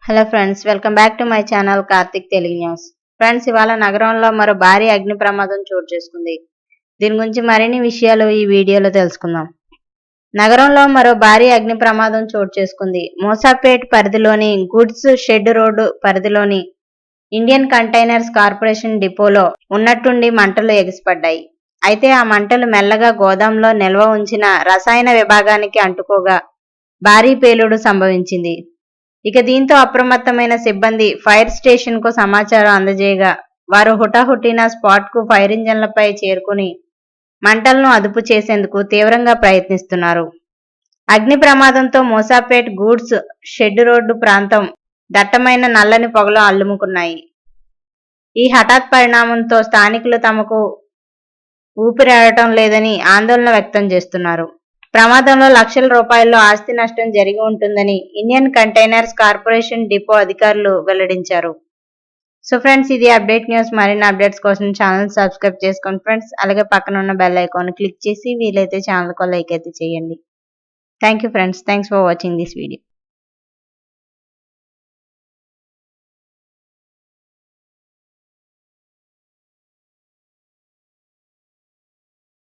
Hello friends, welcome back to my channel Karthik Telugu news. Friends, ఇవాళ నగరంలో మరో భారీ అగ్ని ప్రమాదం చోటు చేసుకుంది. దీని గురించి మరిన్ని విషయాలు ఈ వీడియోలో తెలుసుకుందాం. నగరంలో మరో భారీ అగ్ని ప్రమాదం చోటు చేసుకుంది. మూసాపేట్ పరిధిలోని గుడ్స్ షెడ్ రోడ్డు పరిధిలోని ఇండియన్ కంటైనర్స్ కార్పొరేషన్ డిపోలో ఉన్నట్టుండి మంటలు ఎగిసిపడ్డాయి. అయితే ఆ మంటలు మెల్లగా గోదాంలో నిల్వ ఉంచిన రసాయన విభాగానికి అంటుకోగా భారీ పేలుడు సంభవించింది. ఇక దీంతో అప్రమత్తమైన సిబ్బంది ఫైర్ స్టేషన్ కు సమాచారం అందజేయగా వారు హుటాహుటిన స్పాట్ కు ఫైర్ ఇంజన్లపై చేరుకుని మంటలను అదుపు చేసేందుకు తీవ్రంగా ప్రయత్నిస్తున్నారు. అగ్ని ప్రమాదంతో మూసాపేట్ గూడ్స్ షెడ్ రోడ్డు ప్రాంతం దట్టమైన నల్లని పొగలు అల్లుముకున్నాయి. ఈ హఠాత్ పరిణామంతో స్థానికులు తమకు ఊపిరాడటం లేదని ఆందోళన వ్యక్తం చేస్తున్నారు. ప్రమాదంలో లక్షల రూపాయల్లో ఆస్తి నష్టం జరిగి ఉంటుందని ఇండియన్ కంటైనర్స్ కార్పొరేషన్ డిపో అధికారులు వెల్లడించారు. సో ఫ్రెండ్స్, ఇది అప్డేట్ న్యూస్. మరిన్ని అప్డేట్స్ కోసం ఛానల్ సబ్స్క్రైబ్ చేసుకోండి ఫ్రెండ్స్. అలాగే పక్కన ఉన్న బెల్ ఐకాన్ క్లిక్ చేసి వీలైతే ఛానల్ కు లైక్ అయితే చేయండి. Thank you friends. Thanks for watching this video.